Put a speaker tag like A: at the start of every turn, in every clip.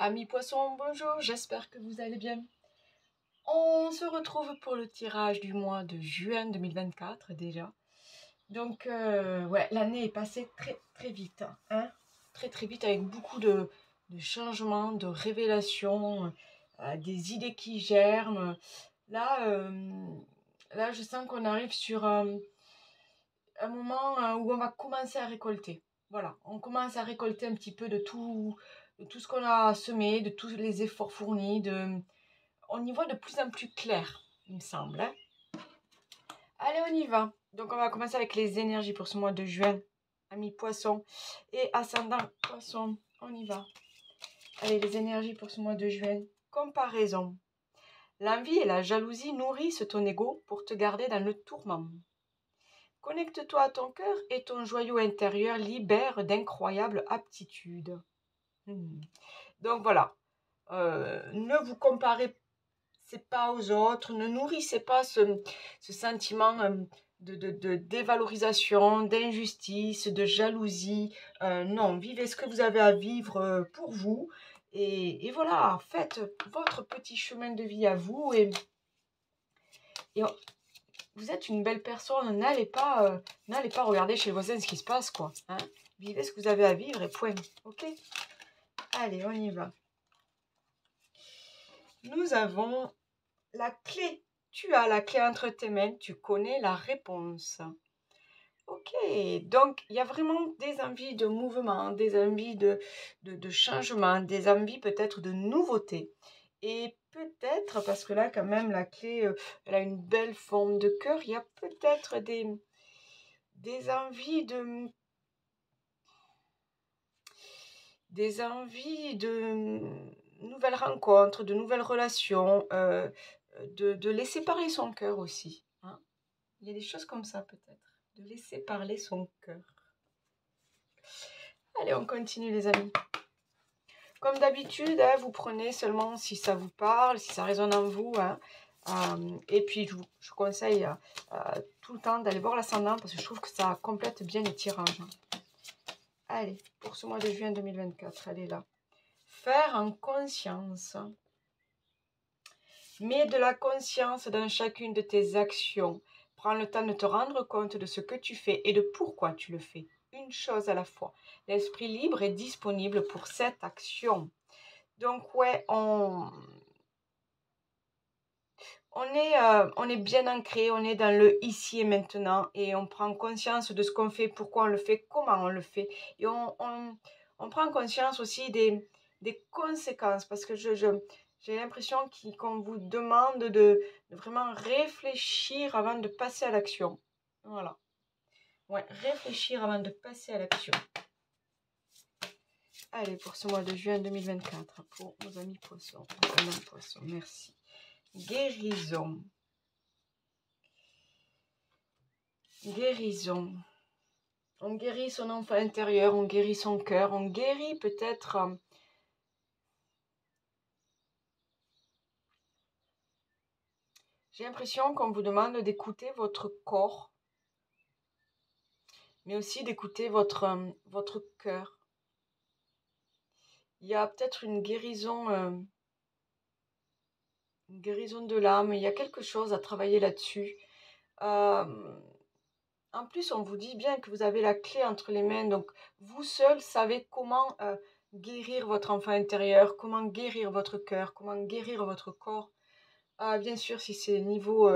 A: Amis poissons, bonjour, j'espère que vous allez bien. On se retrouve pour le tirage du mois de juin 2024 déjà. Donc, ouais, l'année est passée très vite, hein. Très vite avec beaucoup de changements, de révélations, des idées qui germent. Là, là je sens qu'on arrive sur un moment où on va commencer à récolter. Voilà, on commence à récolter un petit peu de tout ce qu'on a semé, de tous les efforts fournis. On y voit de plus en plus clair, il me semble, hein. Allez, on y va. Donc, on va commencer avec les énergies pour ce mois de juin. Amis poissons et ascendant poisson, on y va. Allez, les énergies pour ce mois de juin. Comparaison. L'envie et la jalousie nourrissent ton ego pour te garder dans le tourment. Connecte-toi à ton cœur et ton joyau intérieur libère d'incroyables aptitudes. Donc voilà, ne vous comparez pas aux autres, ne nourrissez pas ce sentiment de dévalorisation, d'injustice, de jalousie. Non, vivez ce que vous avez à vivre pour vous. Et voilà, faites votre petit chemin de vie à vous. Et vous êtes une belle personne, n'allez pas regarder chez le voisin ce qui se passe, quoi. Hein. Vivez ce que vous avez à vivre et point. Ok? Allez, on y va. Nous avons la clé. Tu as la clé entre tes mains, tu connais la réponse. Ok, donc il y a vraiment des envies de mouvement, des envies de changement, des envies peut-être de nouveauté. Et peut-être, parce que là quand même la clé, elle a une belle forme de cœur, il y a peut-être des envies de nouvelles rencontres, de nouvelles relations, de laisser parler son cœur aussi. Hein. Il y a des choses comme ça peut-être, de laisser parler son cœur. Allez, on continue les amis. Comme d'habitude, hein, vous prenez seulement si ça vous parle, si ça résonne en vous. Hein. Et puis, je vous conseille tout le temps d'aller voir l'ascendant parce que je trouve que ça complète bien les tirages. Hein. Allez, pour ce mois de juin 2024, elle est là. Faire en conscience. Mets de la conscience dans chacune de tes actions. Prends le temps de te rendre compte de ce que tu fais et de pourquoi tu le fais. Une chose à la fois. L'esprit libre est disponible pour cette action. Donc ouais, on est bien ancré, on est dans le ici et maintenant et on prend conscience de ce qu'on fait, pourquoi on le fait, comment on le fait. Et on prend conscience aussi des conséquences parce que j'ai l'impression qu'on vous demande de vraiment réfléchir avant de passer à l'action. Voilà. Ouais, réfléchir avant de passer à l'action. Allez, pour ce mois de juin 2024, pour nos amis poissons, merci. Guérison. Guérison. On guérit son enfant intérieur, on guérit son cœur, on guérit peut-être... J'ai l'impression qu'on vous demande d'écouter votre corps, mais aussi d'écouter votre cœur. Il y a peut-être une guérison de l'âme, il y a quelque chose à travailler là-dessus. En plus, on vous dit bien que vous avez la clé entre les mains, donc vous seul savez comment guérir votre enfant intérieur, comment guérir votre cœur, comment guérir votre corps. Bien sûr, si c'est niveau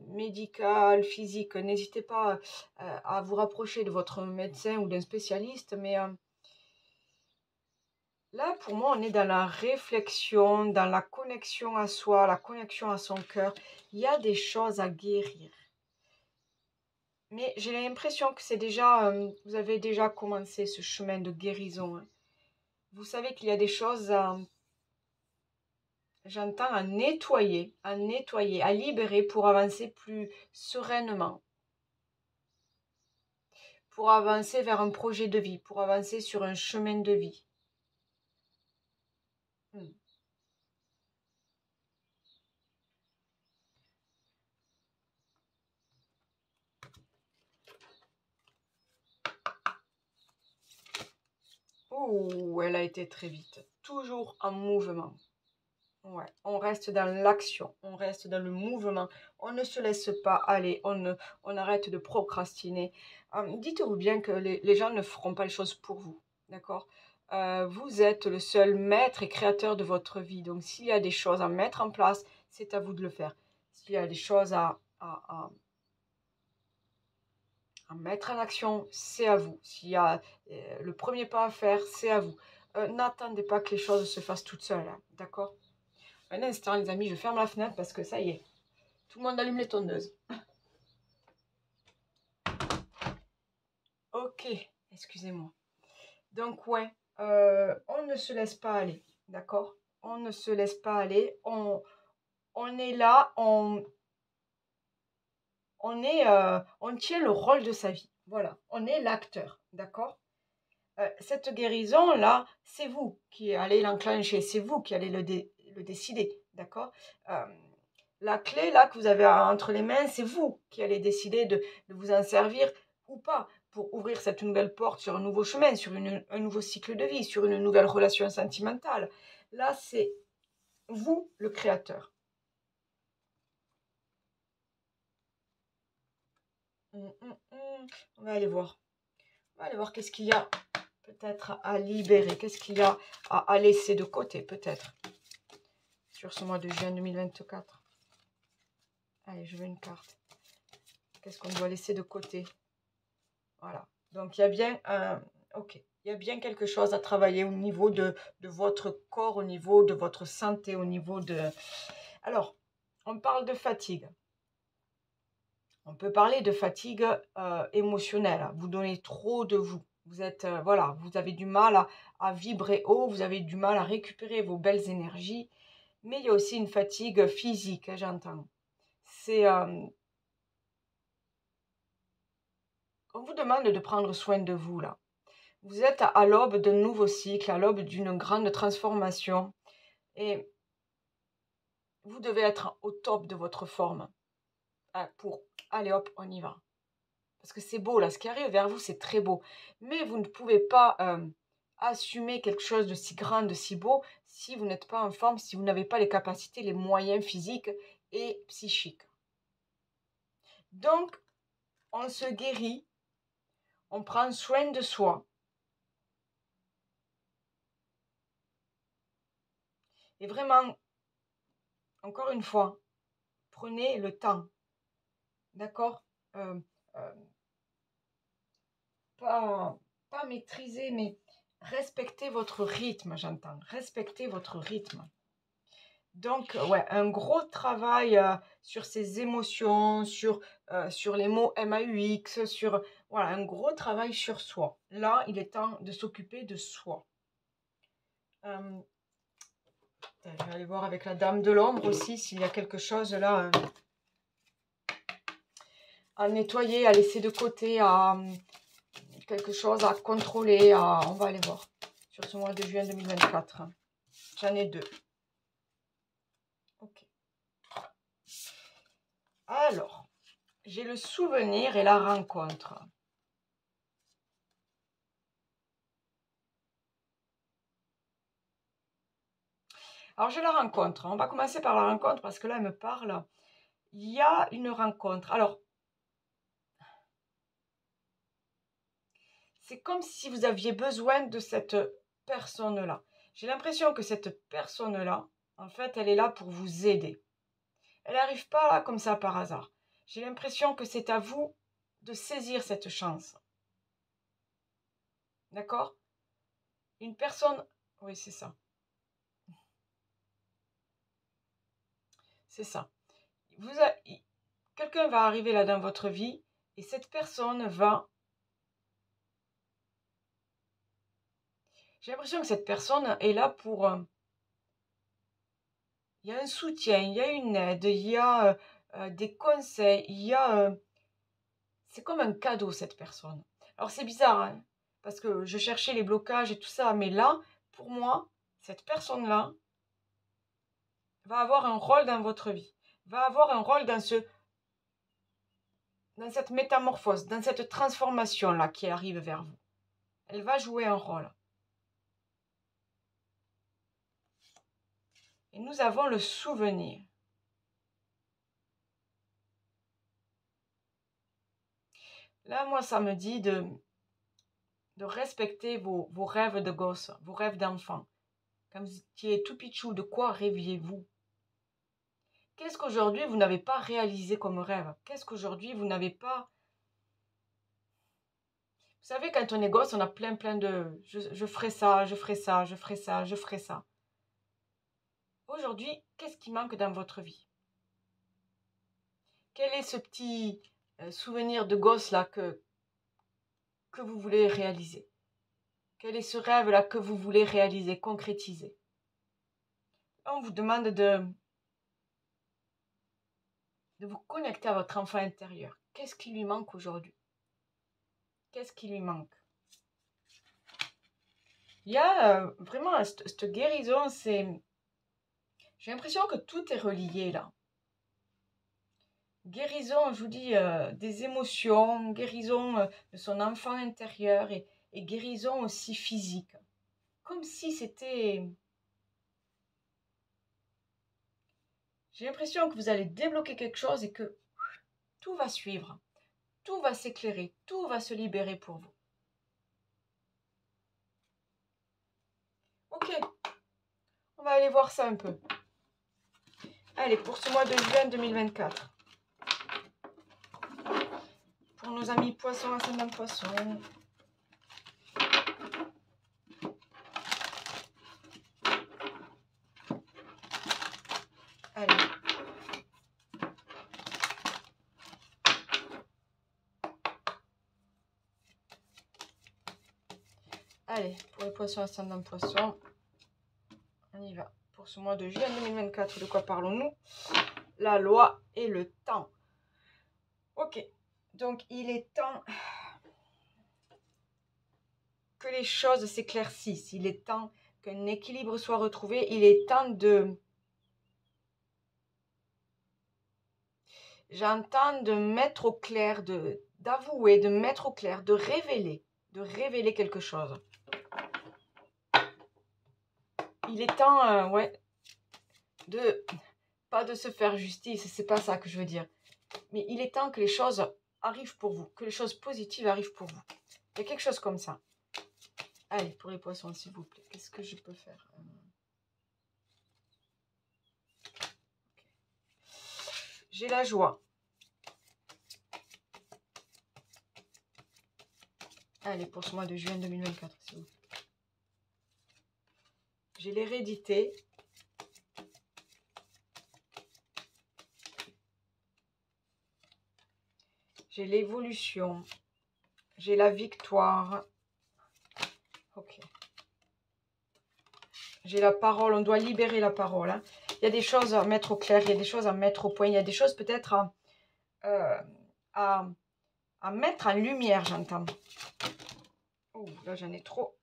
A: médical, physique, n'hésitez pas à vous rapprocher de votre médecin ou d'un spécialiste, mais là, pour moi, on est dans la réflexion, dans la connexion à soi, la connexion à son cœur. Il y a des choses à guérir. Mais j'ai l'impression que c'est déjà, vous avez déjà commencé ce chemin de guérison. Hein. Vous savez qu'il y a des choses, j'entends, à nettoyer, à libérer pour avancer plus sereinement. Pour avancer vers un projet de vie, pour avancer sur un chemin de vie. Ouh, elle a été très vite. Toujours en mouvement. Ouais, on reste dans l'action, on reste dans le mouvement, on ne se laisse pas aller, on arrête de procrastiner. Dites-vous bien que les gens ne feront pas les choses pour vous, d'accord? Vous êtes le seul maître et créateur de votre vie, donc s'il y a des choses à mettre en place, c'est à vous de le faire. S'il y a des choses à mettre en action, c'est à vous. S'il y a le premier pas à faire, c'est à vous. N'attendez pas que les choses se fassent toutes seules, hein, d'accord? Un instant, les amis, je ferme la fenêtre parce que ça y est, tout le monde allume les tondeuses. Ok, excusez-moi. Donc, ouais, on ne se laisse pas aller, d'accord? On ne se laisse pas aller. On est là, on tient le rôle de sa vie. Voilà, on est l'acteur, d'accord? Cette guérison-là, c'est vous qui allez l'enclencher, c'est vous qui allez le décider, d'accord? Euh, la clé là que vous avez entre les mains, c'est vous qui allez décider de vous en servir ou pas pour ouvrir cette nouvelle porte sur un nouveau chemin, sur un nouveau cycle de vie, sur une nouvelle relation sentimentale. Là, c'est vous le créateur. On va aller voir. On va aller voir qu'est-ce qu'il y a peut-être à libérer, qu'est-ce qu'il y a à laisser de côté peut-être sur ce mois de juin 2024. Allez, je veux une carte. Qu'est-ce qu'on doit laisser de côté? Voilà. Donc, il y a bien ok. Il y a bien quelque chose à travailler au niveau de votre corps, au niveau de votre santé, au niveau de... Alors, on parle de fatigue. On peut parler de fatigue émotionnelle. Vous donnez trop de vous. Vous êtes, voilà, vous avez du mal à vibrer haut, vous avez du mal à récupérer vos belles énergies. Mais il y a aussi une fatigue physique, hein, j'entends. C'est... on vous demande de prendre soin de vous, là. Vous êtes à l'aube d'un nouveau cycle, à l'aube d'une grande transformation. Et vous devez être au top de votre forme pour, allez hop, on y va. Parce que c'est beau, là, ce qui arrive vers vous, c'est très beau. Mais vous ne pouvez pas assumer quelque chose de si grand, de si beau, si vous n'êtes pas en forme, si vous n'avez pas les capacités, les moyens physiques et psychiques. Donc, on se guérit, on prend soin de soi. Et vraiment, encore une fois, prenez le temps. D'accord? euh, euh, pas maîtriser, mais respectez votre rythme, j'entends. Respectez votre rythme. Donc, ouais, un gros travail sur ses émotions, sur les mots MAUX, sur, voilà, un gros travail sur soi. Là, il est temps de s'occuper de soi. Je vais aller voir avec la dame de l'ombre aussi s'il y a quelque chose là à nettoyer, à laisser de côté, quelque chose à contrôler. On va aller voir sur ce mois de juin 2024. J'en ai deux. Ok. Alors, j'ai le souvenir et la rencontre. Alors, j'ai la rencontre. On va commencer par la rencontre parce que là, elle me parle. Il y a une rencontre. Alors, c'est comme si vous aviez besoin de cette personne-là. J'ai l'impression que cette personne-là, en fait, elle est là pour vous aider. Elle n'arrive pas là comme ça par hasard. J'ai l'impression que c'est à vous de saisir cette chance. D'accord? Une personne... Oui, c'est ça. C'est ça. Quelqu'un va arriver là dans votre vie et cette personne va... J'ai l'impression que cette personne est là pour... il y a un soutien, il y a une aide, il y a des conseils, il y a... c'est comme un cadeau, cette personne. Alors c'est bizarre, hein, parce que je cherchais les blocages et tout ça, mais là, pour moi, cette personne-là va avoir un rôle dans votre vie, va avoir un rôle dans cette métamorphose, dans cette transformation-là qui arrive vers vous. Elle va jouer un rôle. Et nous avons le souvenir. Là, moi, ça me dit de respecter vos rêves de gosse, vos rêves d'enfant. Quand vous étiez tout pichou, de quoi rêviez-vous? Qu'est-ce qu'aujourd'hui vous n'avez pas réalisé comme rêve? Qu'est-ce qu'aujourd'hui vous n'avez pas... Vous savez, quand on est gosse, on a plein de... Je ferai ça, je ferai ça, je ferai ça, je ferai ça. Aujourd'hui, qu'est-ce qui manque dans votre vie? Quel est ce petit souvenir de gosse là que vous voulez réaliser? Quel est ce rêve là que vous voulez réaliser, concrétiser? On vous demande de vous connecter à votre enfant intérieur. Qu'est-ce qui lui manque aujourd'hui? Qu'est-ce qui lui manque? Il y a vraiment cette guérison, c'est... J'ai l'impression que tout est relié là. Guérison, je vous dis, des émotions, guérison de son enfant intérieur et guérison aussi physique. Comme si c'était... J'ai l'impression que vous allez débloquer quelque chose et que tout va suivre. Tout va s'éclairer, tout va se libérer pour vous. Ok, on va aller voir ça un peu. Allez, pour ce mois de juin 2024. Pour nos amis poissons, ascendant poisson. Allez. Allez, pour les poissons, ascendant poisson. On y va. Pour ce mois de juin 2024, de quoi parlons-nous? La loi et le temps. Ok, donc il est temps que les choses s'éclaircissent. Il est temps qu'un équilibre soit retrouvé. Il est temps de... J'entends de mettre au clair, d'avouer, de mettre au clair, de révéler quelque chose. Il est temps, ouais, pas de se faire justice, c'est pas ça que je veux dire. Mais il est temps que les choses arrivent pour vous, que les choses positives arrivent pour vous. Il y a quelque chose comme ça. Allez, pour les poissons, s'il vous plaît, qu'est-ce que je peux faire? J'ai la joie. Allez, pour ce mois de juin 2024, s'il vous plaît. J'ai l'hérédité. J'ai l'évolution. J'ai la victoire. Ok. J'ai la parole. On doit libérer la parole. Hein. Il y a des choses à mettre au clair. Il y a des choses à mettre au point. Il y a des choses peut-être à mettre en lumière, j'entends. Oh, là, j'en ai trop.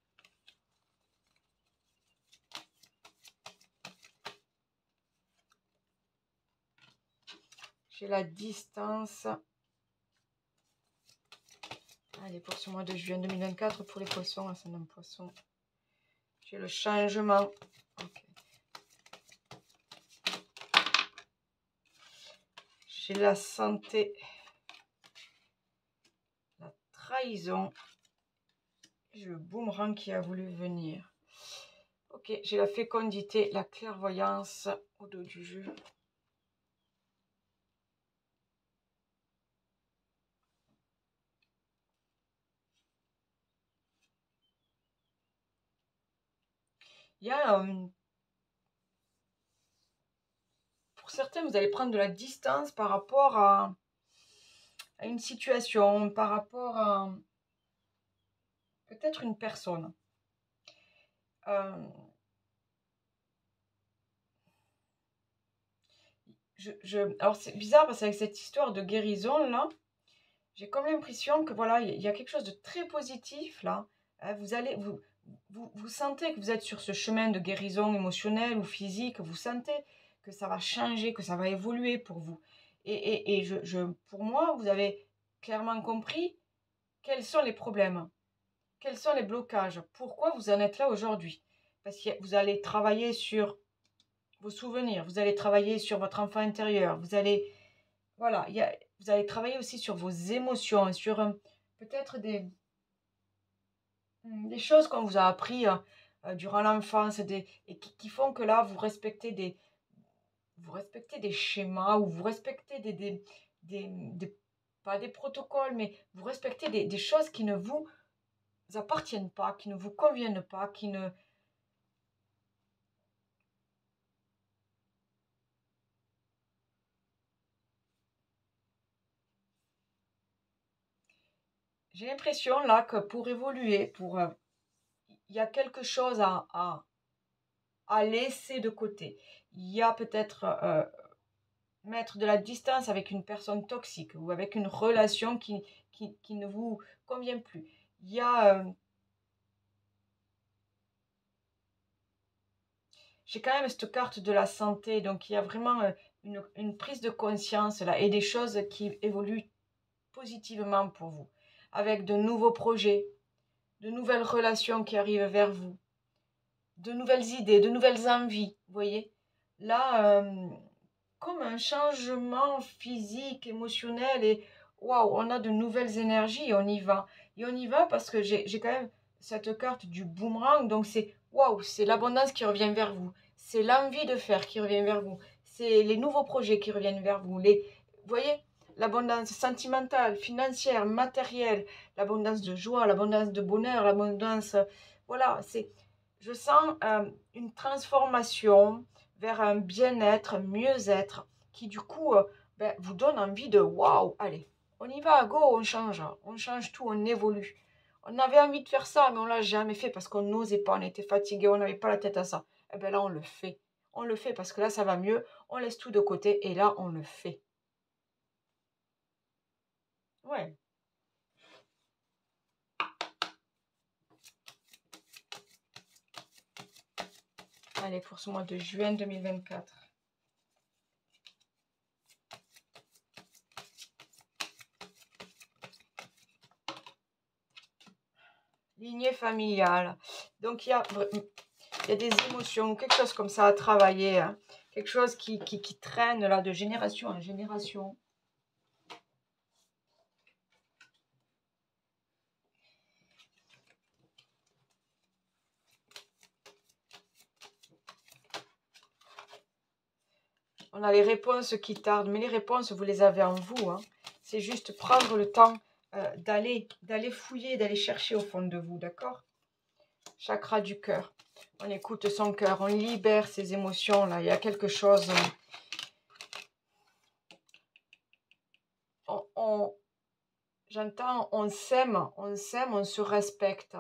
A: J'ai la distance. Allez, pour ce mois de juin 2024, pour les poissons, ascendant poisson. J'ai le changement. Okay. J'ai la santé. La trahison. J'ai le boomerang qui a voulu venir. Ok, j'ai la fécondité, la clairvoyance au dos du jeu. Il y a... pour certains, vous allez prendre de la distance par rapport à une situation, par rapport à peut-être une personne. Alors c'est bizarre parce qu'avec cette histoire de guérison là, j'ai comme l'impression que voilà, il y a quelque chose de très positif là. Vous sentez que vous êtes sur ce chemin de guérison émotionnelle ou physique, vous sentez que ça va changer, que ça va évoluer pour vous. Et pour moi, vous avez clairement compris quels sont les problèmes, quels sont les blocages, pourquoi vous en êtes là aujourd'hui. Parce que vous allez travailler sur vos souvenirs, vous allez travailler sur votre enfant intérieur, vous allez, voilà, vous allez travailler aussi sur vos émotions, sur peut-être des choses qu'on vous a appris durant l'enfance et qui font que là, vous respectez des schémas ou vous respectez pas des protocoles, mais vous respectez des choses qui ne vous appartiennent pas, qui ne vous conviennent pas, qui ne... J'ai l'impression là que pour évoluer, il y a quelque chose à laisser de côté. Il y a peut-être mettre de la distance avec une personne toxique ou avec une relation qui ne vous convient plus. Il y a... j'ai quand même cette carte de la santé, donc il y a vraiment une prise de conscience là et des choses qui évoluent positivement pour vous, avec de nouveaux projets, de nouvelles relations qui arrivent vers vous, de nouvelles idées, de nouvelles envies, vous voyez. Là, comme un changement physique, émotionnel et waouh, on a de nouvelles énergies et on y va. Et on y va parce que j'ai quand même cette carte du boomerang, donc c'est waouh, c'est l'abondance qui revient vers vous, c'est l'envie de faire qui revient vers vous, c'est les nouveaux projets qui reviennent vers vous, vous voyez, l'abondance sentimentale, financière, matérielle, l'abondance de joie, l'abondance de bonheur, l'abondance, voilà, je sens une transformation vers un bien-être, mieux-être, qui du coup vous donne envie de waouh, allez, on y va, go, on change tout, on évolue. On avait envie de faire ça, mais on l'a jamais fait parce qu'on n'osait pas, on était fatigué, on n'avait pas la tête à ça. Et bien là, on le fait. On le fait parce que là, ça va mieux, on laisse tout de côté et là, on le fait. Ouais. Allez, pour ce mois de juin 2024. Lignée familiale. Donc, il y a des émotions, quelque chose comme ça à travailler. Hein. Quelque chose qui traîne là de génération en génération. On a les réponses qui tardent, mais les réponses, vous les avez en vous. Hein. C'est juste prendre le temps d'aller fouiller, d'aller chercher au fond de vous, d'accord? Chakra du cœur. On écoute son cœur, on libère ses émotions, là. Il y a quelque chose... j'entends, on s'aime, on se respecte.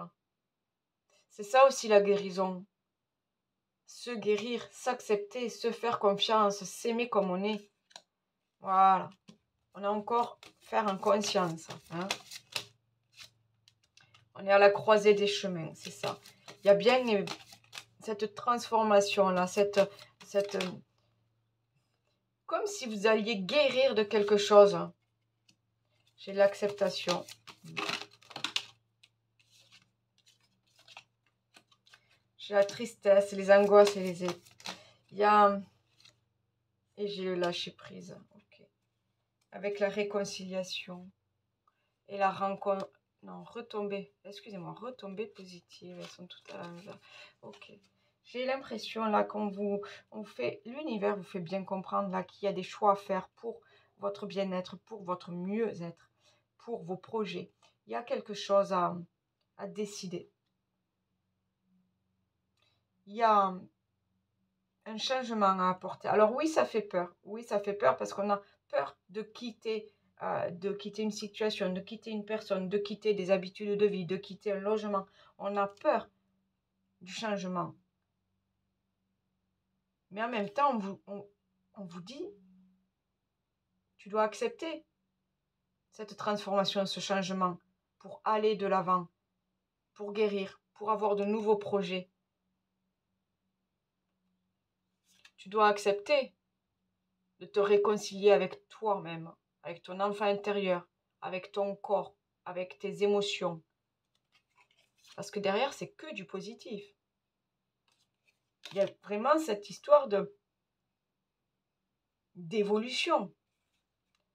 A: C'est ça aussi la guérison. Se guérir, s'accepter, se faire confiance, s'aimer comme on est. Voilà. On a encore faire en conscience. Hein. On est à la croisée des chemins, c'est ça. Il y a bien cette transformation-là, comme si vous alliez guérir de quelque chose. J'ai l'acceptation. J'ai la tristesse, les angoisses et il y a... Et j'ai le lâcher prise. Ok. Avec la réconciliation. Et la rencontre... Non, retombée. Excusez-moi, retombée positive. Elles sont toutes à l'envers. Ok. J'ai l'impression là l'univers vous fait bien comprendre là qu'il y a des choix à faire pour votre bien-être, pour votre mieux-être, pour vos projets. Il y a quelque chose à décider. Il y a un changement à apporter. Alors oui, ça fait peur. Oui, ça fait peur parce qu'on a peur de quitter une situation, de quitter une personne, de quitter des habitudes de vie, de quitter un logement. On a peur du changement. Mais en même temps, on vous dit, tu dois accepter cette transformation, ce changement pour aller de l'avant, pour guérir, pour avoir de nouveaux projets. Tu dois accepter de te réconcilier avec toi-même, avec ton enfant intérieur, avec ton corps, avec tes émotions. Parce que derrière, c'est que du positif. Il y a vraiment cette histoire de d'évolution,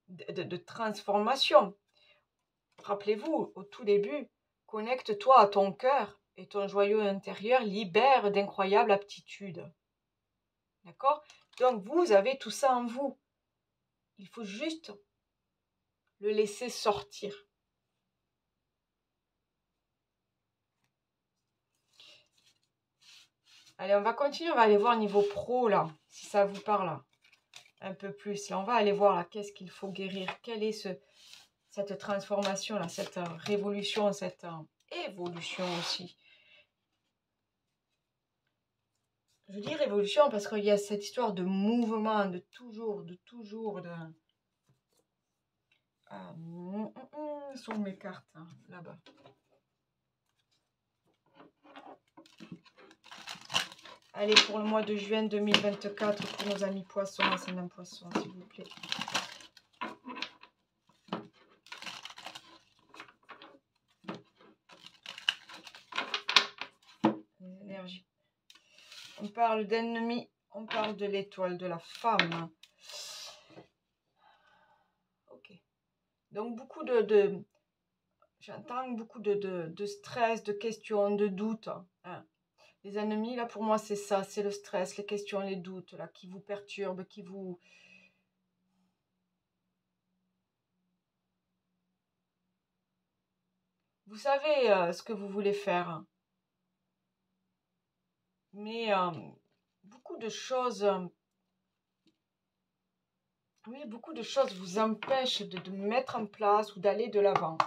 A: de transformation. Rappelez-vous, au tout début, connecte-toi à ton cœur et ton joyau intérieur libère d'incroyables aptitudes. D'accord? Donc, vous avez tout ça en vous. Il faut juste le laisser sortir. Allez, on va continuer, on va aller voir niveau pro, là, si ça vous parle un peu plus. Là, on va aller voir, là, qu'est-ce qu'il faut guérir. Quelle est cette transformation, là, cette révolution, cette évolution aussi. Je dis révolution parce qu'il y a cette histoire de mouvement, de toujours, sont mes cartes, hein, là-bas. Allez, pour le mois de juin 2024, pour nos amis poissons, ascendant poisson, s'il vous plaît. Les énergies. On parle d'ennemis, on parle de l'étoile, de la femme. Ok. Donc, beaucoup j'entends beaucoup de stress, de questions, de doutes. Hein. Les ennemis, là, pour moi, c'est ça. C'est le stress, les questions, les doutes, là, qui vous perturbent, qui vous... Vous savez ce que vous voulez faire. Mais beaucoup de choses... oui, beaucoup de choses vous empêchent de mettre en place ou d'aller de l'avant.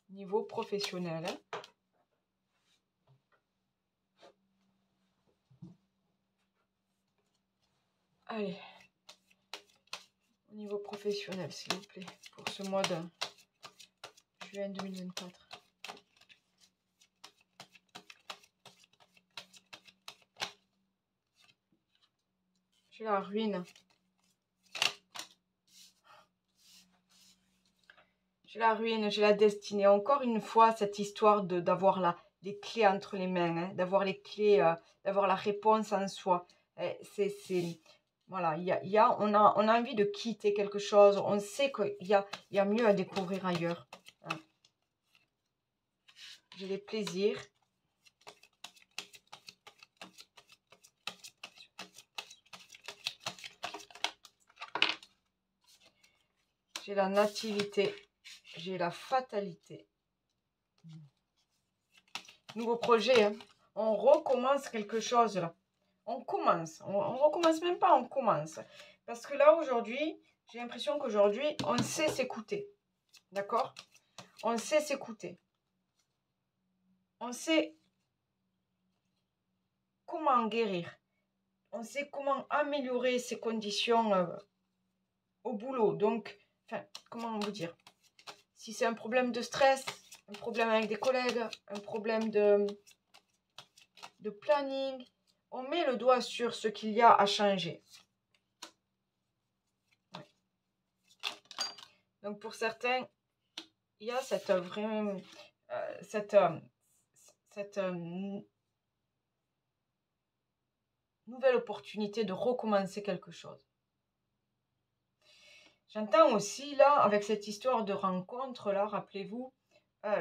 A: Niveau professionnel. Hein. Allez. Au niveau professionnel, s'il vous plaît. Pour ce mois de juin 2024. J'ai la ruine. J'ai la ruine, j'ai la destinée. Encore une fois, cette histoire d'avoir les clés entre les mains, hein, d'avoir les clés, d'avoir la réponse en soi. Voilà, on a envie de quitter quelque chose. On sait qu'il y a mieux à découvrir ailleurs. Hein. J'ai des plaisirs. J'ai la nativité. J'ai la fatalité. Nouveau projet. Hein. On recommence quelque chose là. On commence. On recommence même pas, on commence. Parce que là, aujourd'hui, j'ai l'impression qu'aujourd'hui, on sait s'écouter. D'accord? On sait s'écouter. On sait comment guérir. On sait comment améliorer ses conditions au boulot. Donc, enfin, comment vous dire? Si c'est un problème de stress, un problème avec des collègues, un problème de planning, on met le doigt sur ce qu'il y a à changer. Ouais. Donc, pour certains, il y a cette vraie... cette nouvelle opportunité de recommencer quelque chose. J'entends aussi là, avec cette histoire de rencontre là, rappelez-vous,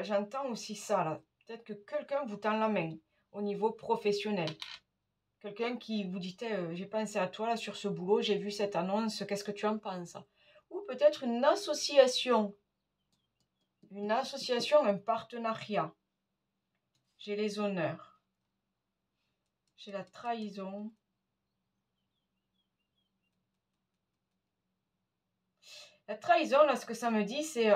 A: j'entends aussi ça là. Peut-être que quelqu'un vous tend la main au niveau professionnel. Quelqu'un qui vous dit, j'ai pensé à toi là sur ce boulot, j'ai vu cette annonce, qu'est-ce que tu en penses? Ou peut-être une association, un partenariat. J'ai les honneurs. J'ai la trahison. La trahison, là, ce que ça me dit, c'est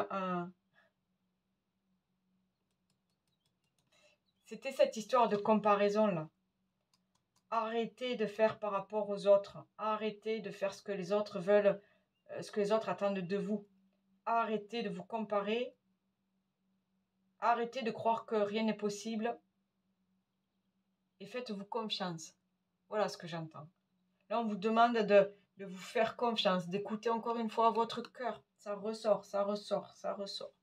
A: c'était cette histoire de comparaison, là. Arrêtez de faire par rapport aux autres. Arrêtez de faire ce que les autres veulent, ce que les autres attendent de vous. Arrêtez de vous comparer. Arrêtez de croire que rien n'est possible. Et faites-vous confiance. Voilà ce que j'entends. Là, on vous demande de vous faire confiance, d'écouter encore une fois votre cœur. Ça ressort, ça ressort, ça ressort.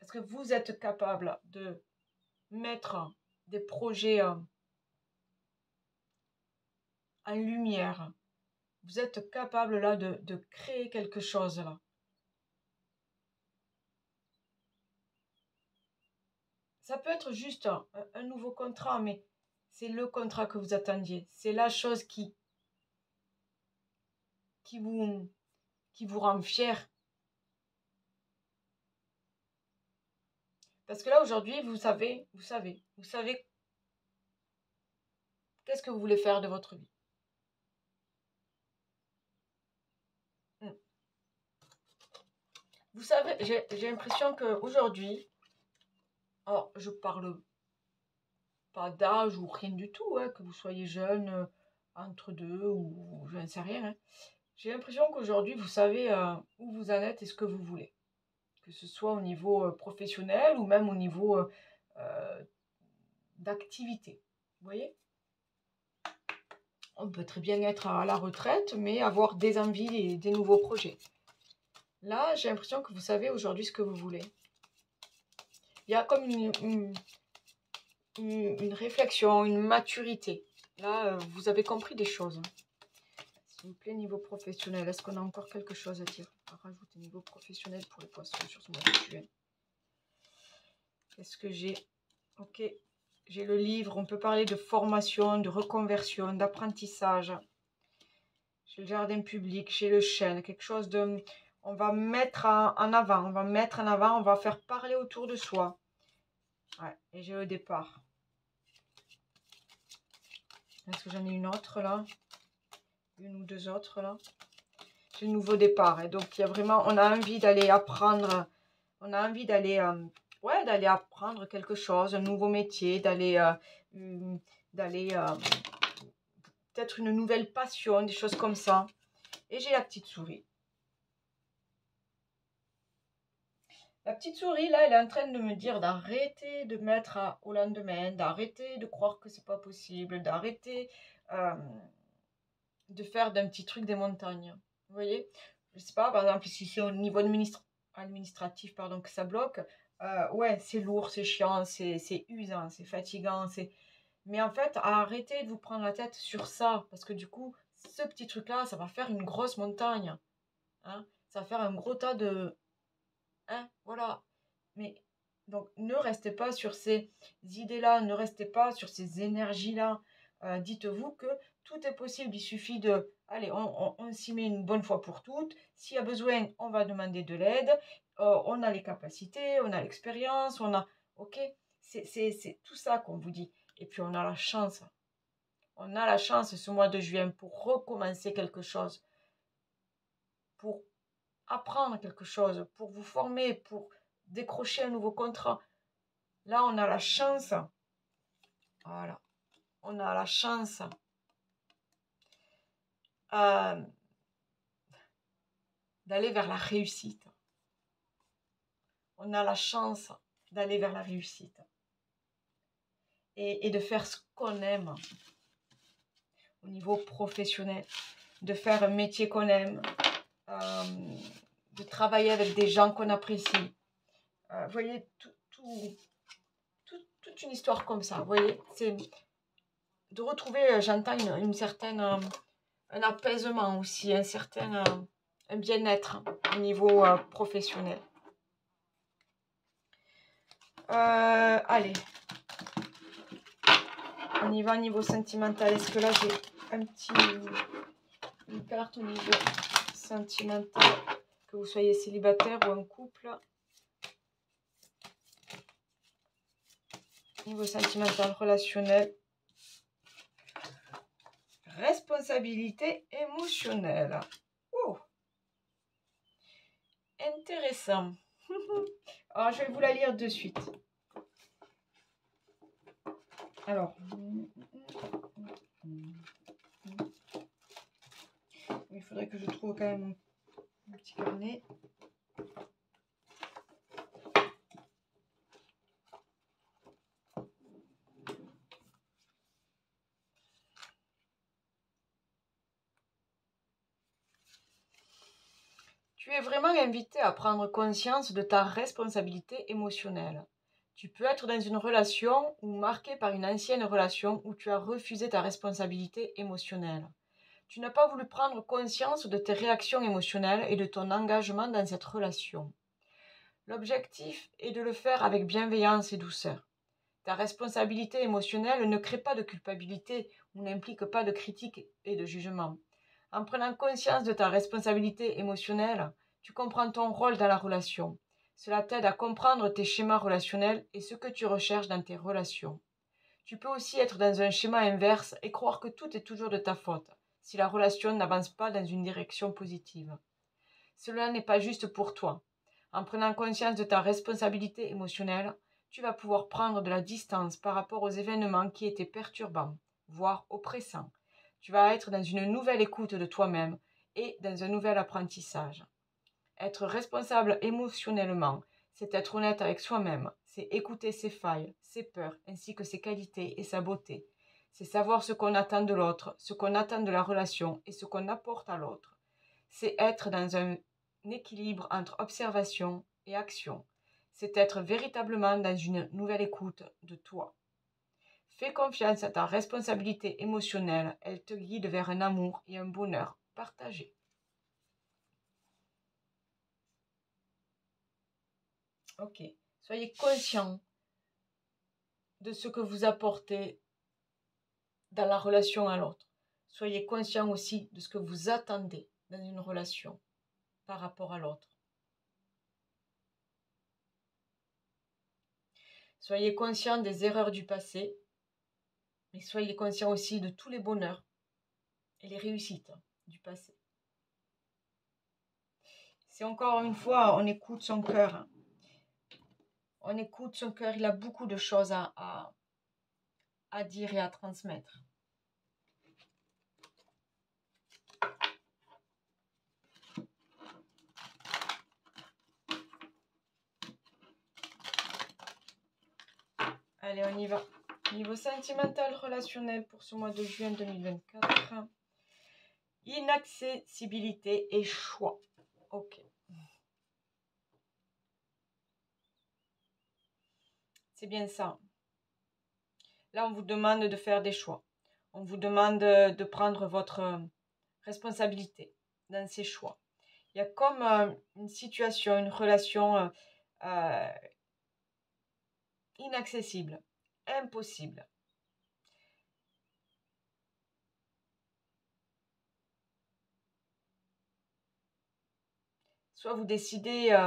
A: Est-ce que vous êtes capable de mettre des projets en lumière, Vous êtes capable là de créer quelque chose là. Ça peut être juste un nouveau contrat, mais c'est le contrat que vous attendiez. C'est la chose qui vous, qui vous rend fier. Parce que là, aujourd'hui, vous savez qu'est-ce que vous voulez faire de votre vie. Hmm. Vous savez, j'ai l'impression qu'aujourd'hui, alors je parle pas d'âge ou rien du tout, hein, que vous soyez jeune, entre deux ou je ne sais rien. Hein. J'ai l'impression qu'aujourd'hui, vous savez où vous en êtes et ce que vous voulez. Que ce soit au niveau professionnel ou même au niveau euh, d'activité. Vous voyez? On peut très bien être à la retraite, mais avoir des envies et des nouveaux projets. Là, j'ai l'impression que vous savez aujourd'hui ce que vous voulez. Il y a comme une réflexion, une maturité. Là, vous avez compris des choses. S'il vous plaît, niveau professionnel, est-ce qu'on a encore quelque chose à dire? À rajouter niveau professionnel pour les poissons sur ce mois de juin. Qu'est-ce que j'ai? Ok, j'ai le livre. On peut parler de formation, de reconversion, d'apprentissage. J'ai le jardin public, j'ai le chêne, quelque chose de... On va mettre en avant, on va faire parler autour de soi. Ouais, et j'ai le départ. Est-ce que j'en ai une autre là? Une ou deux autres là? J'ai le nouveau départ. Et donc, il y a vraiment... On a envie d'aller apprendre... On a envie d'aller... ouais, d'aller apprendre quelque chose, un nouveau métier, d'aller... peut-être une nouvelle passion, des choses comme ça. Et j'ai la petite souris. La petite souris, là, elle est en train de me dire d'arrêter de mettre au lendemain, d'arrêter de croire que c'est pas possible, d'arrêter de faire d'un petit truc des montagnes. Vous voyez? Je sais pas, par exemple, si c'est au niveau administratif, pardon, que ça bloque, ouais, c'est lourd, c'est chiant, c'est usant, c'est fatigant, c'est... Mais en fait, arrêtez de vous prendre la tête sur ça, parce que du coup, ce petit truc-là, ça va faire une grosse montagne. Hein? Ça va faire un gros tas de... Hein? Voilà. Mais donc, ne restez pas sur ces idées-là, ne restez pas sur ces énergies-là. Dites-vous que tout est possible. Il suffit de... Allez, on s'y met une bonne fois pour toutes. S'il y a besoin, on va demander de l'aide. On a les capacités, on a l'expérience, on a... Ok? C'est tout ça qu'on vous dit. Et puis, on a la chance. On a la chance ce mois de juin pour recommencer quelque chose. Pour apprendre quelque chose, pour vous former, pour décrocher un nouveau contrat. Là, on a la chance, voilà, on a la chance euh, d'aller vers la réussite. On a la chance d'aller vers la réussite. Et de faire ce qu'on aime au niveau professionnel, de faire un métier qu'on aime, de travailler avec des gens qu'on apprécie. Vous voyez, toute une histoire comme ça, vous voyez, c'est de retrouver, j'entends une certaine, un apaisement aussi, un certain un bien-être au niveau professionnel. Allez, on y va au niveau sentimental. Est-ce que là j'ai une carte au niveau sentimental, que vous soyez célibataire ou en couple? Niveau sentimental, relationnel, responsabilité émotionnelle. Oh, intéressant. Alors, je vais vous la lire de suite. Alors, il faudrait que je trouve quand même mon petit carnet. Tu es vraiment invité à prendre conscience de ta responsabilité émotionnelle. Tu peux être dans une relation ou marqué par une ancienne relation où tu as refusé ta responsabilité émotionnelle. Tu n'as pas voulu prendre conscience de tes réactions émotionnelles et de ton engagement dans cette relation. L'objectif est de le faire avec bienveillance et douceur. Ta responsabilité émotionnelle ne crée pas de culpabilité ou n'implique pas de critique et de jugement. En prenant conscience de ta responsabilité émotionnelle, tu comprends ton rôle dans la relation. Cela t'aide à comprendre tes schémas relationnels et ce que tu recherches dans tes relations. Tu peux aussi être dans un schéma inverse et croire que tout est toujours de ta faute, si la relation n'avance pas dans une direction positive. Cela n'est pas juste pour toi. En prenant conscience de ta responsabilité émotionnelle, tu vas pouvoir prendre de la distance par rapport aux événements qui étaient perturbants, voire oppressants. Tu vas être dans une nouvelle écoute de toi-même et dans un nouvel apprentissage. Être responsable émotionnellement, c'est être honnête avec soi-même, c'est écouter ses failles, ses peurs, ainsi que ses qualités et sa beauté. C'est savoir ce qu'on attend de l'autre, ce qu'on attend de la relation et ce qu'on apporte à l'autre. C'est être dans un équilibre entre observation et action. C'est être véritablement dans une nouvelle écoute de toi. Fais confiance à ta responsabilité émotionnelle, elle te guide vers un amour et un bonheur partagés. Ok, soyez conscient de ce que vous apportez dans la relation à l'autre. Soyez conscient aussi de ce que vous attendez dans une relation par rapport à l'autre. Soyez conscient des erreurs du passé, mais soyez conscient aussi de tous les bonheurs et les réussites du passé. C'est encore une fois, on écoute son cœur. On écoute son cœur, il a beaucoup de choses à dire et à transmettre. Allez, on y va. Niveau sentimental relationnel pour ce mois de juin 2024. Inaccessibilité et choix. Ok. C'est bien ça. Là, on vous demande de faire des choix. On vous demande de prendre votre responsabilité dans ces choix. Il y a comme une situation, une relation inaccessible, impossible. Soit vous décidez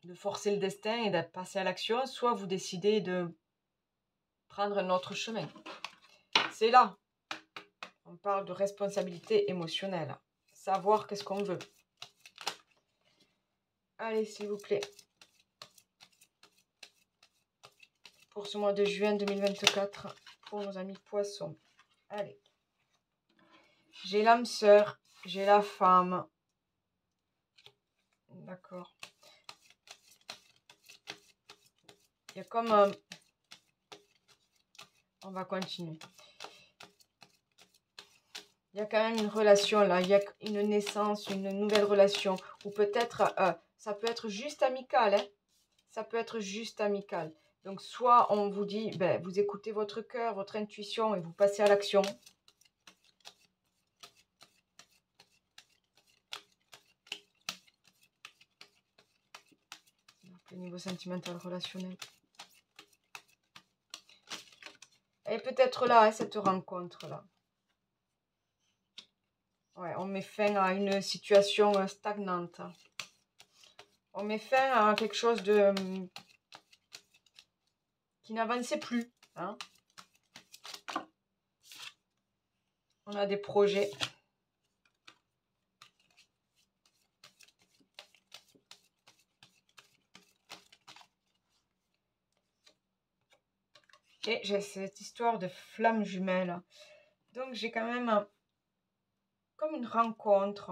A: de forcer le destin et de passer à l'action, soit vous décidez de prendre un autre chemin. C'est là. On parle de responsabilité émotionnelle. Savoir qu'est-ce qu'on veut. Allez, s'il vous plaît. Pour ce mois de juin 2024, pour nos amis poissons. Allez. J'ai l'âme sœur, j'ai la femme. D'accord. Il y a comme un... On va continuer. Il y a quand même une relation là, il y a une naissance, une nouvelle relation. Ou peut-être, ça peut être juste amical. Hein? Ça peut être juste amical. Donc soit on vous dit, ben, vous écoutez votre cœur, votre intuition et vous passez à l'action. Au niveau sentimental, relationnel. Et peut-être là, hein, cette rencontre-là. Ouais, on met fin à une situation stagnante. On met fin à quelque chose de qui n'avançait plus. Hein. On a des projets. Et j'ai cette histoire de flamme jumelle. Donc j'ai quand même comme une rencontre.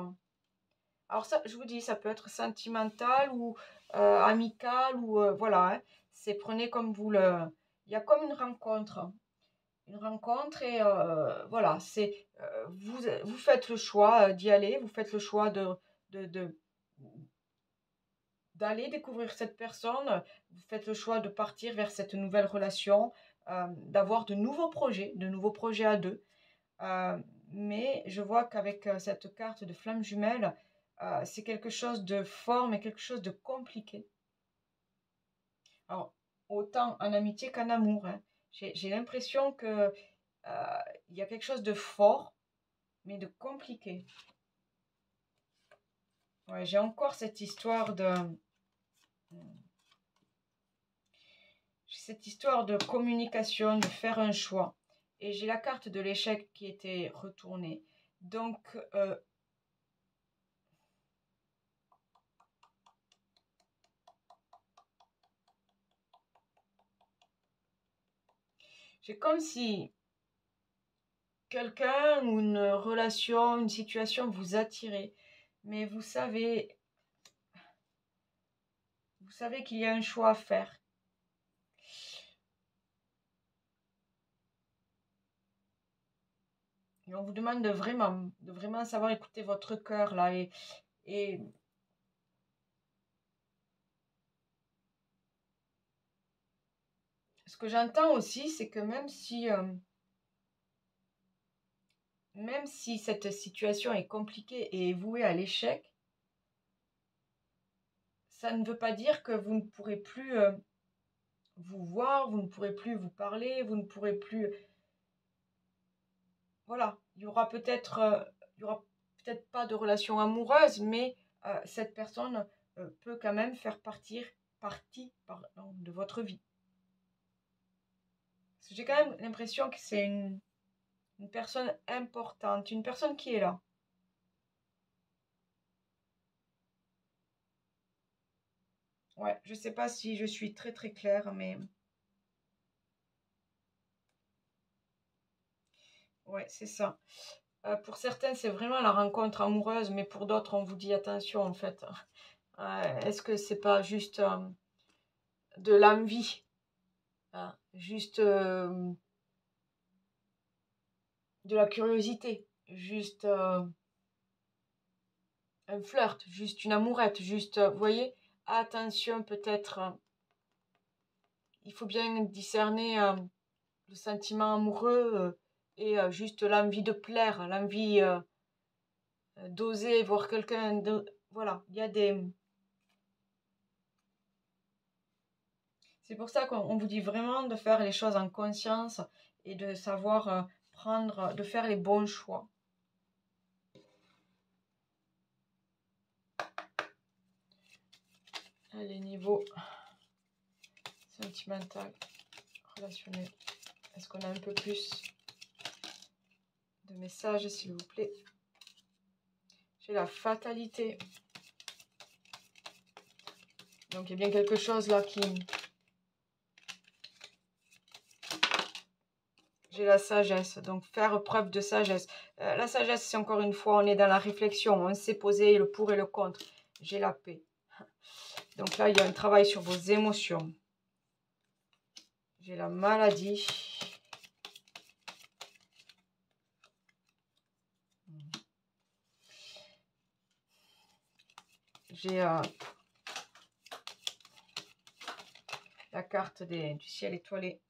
A: Alors ça, je vous dis, ça peut être sentimental ou amical ou voilà. Hein. C'est prenez comme vous le... Il y a comme une rencontre. Une rencontre et voilà, c'est vous faites le choix d'y aller, vous faites le choix d'aller découvrir cette personne, vous faites le choix de partir vers cette nouvelle relation, d'avoir de nouveaux projets à deux. Mais je vois qu'avec cette carte de flamme jumelle, c'est quelque chose de fort, mais quelque chose de compliqué. Alors, autant en amitié qu'en amour, hein. J'ai l'impression que il y a quelque chose de fort, mais de compliqué. Ouais, j'ai encore cette histoire de communication, de faire un choix. Et j'ai la carte de l'échec qui était retournée. Donc, c'est comme si quelqu'un ou une relation, une situation vous attirait, mais vous savez qu'il y a un choix à faire. Et on vous demande de vraiment savoir écouter votre cœur là. Et ce que j'entends aussi, c'est que même si cette situation est compliquée et est vouée à l'échec, ça ne veut pas dire que vous ne pourrez plus vous voir, vous ne pourrez plus vous parler, vous ne pourrez plus... Voilà, il y aura peut-être pas de relation amoureuse, mais cette personne peut quand même faire partie pardon, de votre vie. J'ai quand même l'impression que c'est une personne importante, une personne qui est là. Ouais, je sais pas si je suis très très claire, mais ouais, c'est ça. Pour certains, c'est vraiment la rencontre amoureuse, mais pour d'autres, on vous dit attention en fait. Est-ce que c'est pas juste de l'envie, hein, juste de la curiosité, juste un flirt, juste une amourette, juste, vous voyez, attention peut-être, il faut bien discerner le sentiment amoureux et juste l'envie de plaire, l'envie d'oser voir quelqu'un. Voilà, il y a des... C'est pour ça qu'on vous dit vraiment de faire les choses en conscience et de savoir de faire les bons choix. Allez, niveau sentimental, relationnel. Est-ce qu'on a un peu plus de messages, s'il vous plaît? J'ai la fatalité. Donc, il y a bien quelque chose là qui... J'ai la sagesse. Donc, faire preuve de sagesse. La sagesse, c'est encore une fois, on est dans la réflexion. On sait poser le pour et le contre. J'ai la paix. Donc là, il y a un travail sur vos émotions. J'ai la maladie. J'ai la carte du ciel étoilé.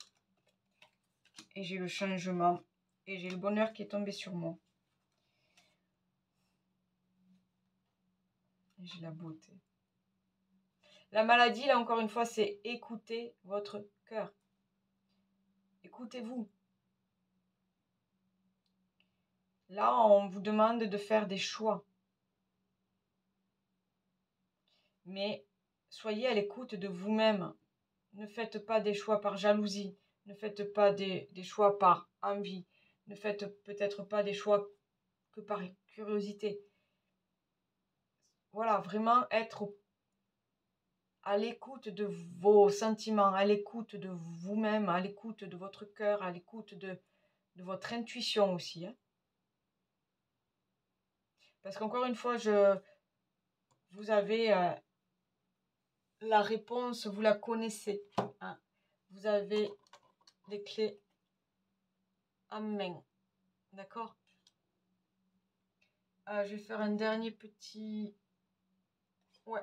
A: Et j'ai le changement. Et j'ai le bonheur qui est tombé sur moi. Et j'ai la beauté. La maladie, là, encore une fois, c'est écouter votre cœur. Écoutez-vous. Là, on vous demande de faire des choix. Mais soyez à l'écoute de vous-même. Ne faites pas des choix par jalousie. Ne faites pas des choix par envie. Ne faites peut-être pas des choix que par curiosité. Voilà, vraiment être à l'écoute de vos sentiments, à l'écoute de vous-même, à l'écoute de votre cœur, à l'écoute de votre intuition aussi. Hein. Parce qu'encore une fois, vous avez la réponse, vous la connaissez. Hein. Vous avez les clés en main. D'accord? Je vais faire un dernier petit... Ouais.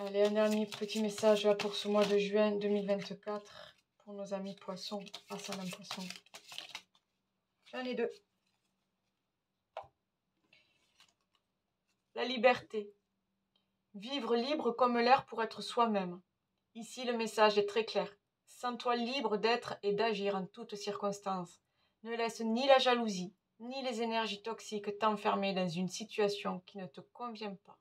A: Allez, un dernier petit message là pour ce mois de juin 2024 pour nos amis poissons, ascendant poisson. J'en ai 2. La liberté. Vivre libre comme l'air pour être soi-même. Ici, le message est très clair. Sens-toi libre d'être et d'agir en toutes circonstances. Ne laisse ni la jalousie, ni les énergies toxiques t'enfermer dans une situation qui ne te convient pas.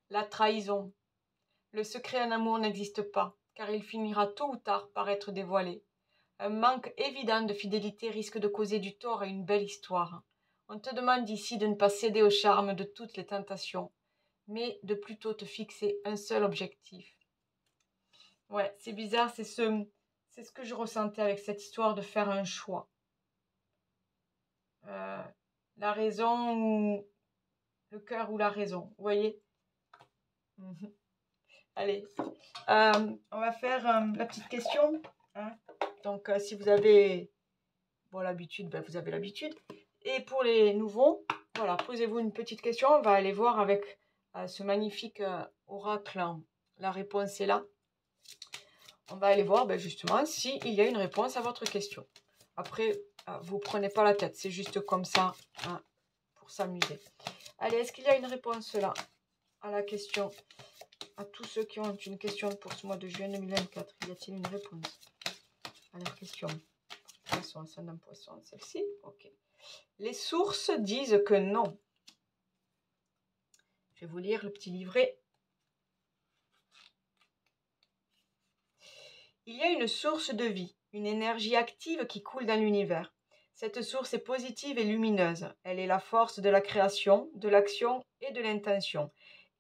A: La trahison. Le secret en amour n'existe pas, car il finira tôt ou tard par être dévoilé. Un manque évident de fidélité risque de causer du tort à une belle histoire. On te demande ici de ne pas céder au charme de toutes les tentations, mais de plutôt te fixer un seul objectif. Ouais, c'est bizarre, c'est ce que je ressentais avec cette histoire de faire un choix. La raison ou le cœur ou la raison, vous voyez. Allez, on va faire la petite question. Hein. Donc, si vous avez l'habitude, ben, vous avez l'habitude. Et pour les nouveaux, voilà, posez-vous une petite question. On va aller voir avec ce magnifique oracle. La réponse est là. On va aller voir justement s'il y a une réponse à votre question. Après, vous ne prenez pas la tête. C'est juste comme ça hein, pour s'amuser. Allez, est-ce qu'il y a une réponse là à la question? À tous ceux qui ont une question pour ce mois de juin 2024, y a-t-il une réponse à leur question? Poisson, ascendant poisson, celle-ci? Ok. Les sources disent que non. Je vais vous lire le petit livret. Il y a une source de vie, une énergie active qui coule dans l'univers. Cette source est positive et lumineuse. Elle est la force de la création, de l'action et de l'intention.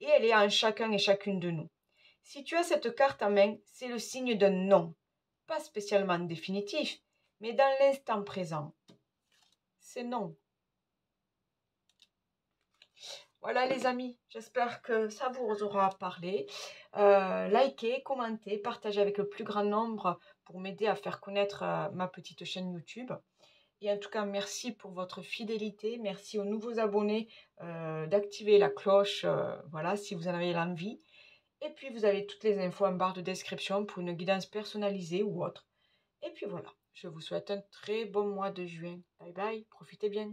A: Et elle est en chacun et chacune de nous. Si tu as cette carte en main, c'est le signe d'un non. Pas spécialement définitif, mais dans l'instant présent. C'est non. Voilà les amis, j'espère que ça vous aura parlé. Likez, commentez, partagez avec le plus grand nombre pour m'aider à faire connaître ma petite chaîne YouTube. Et en tout cas, merci pour votre fidélité. Merci aux nouveaux abonnés d'activer la cloche, voilà, si vous en avez l'envie. Et puis, vous avez toutes les infos en barre de description pour une guidance personnalisée ou autre. Et puis voilà, je vous souhaite un très bon mois de juin. Bye bye, profitez bien.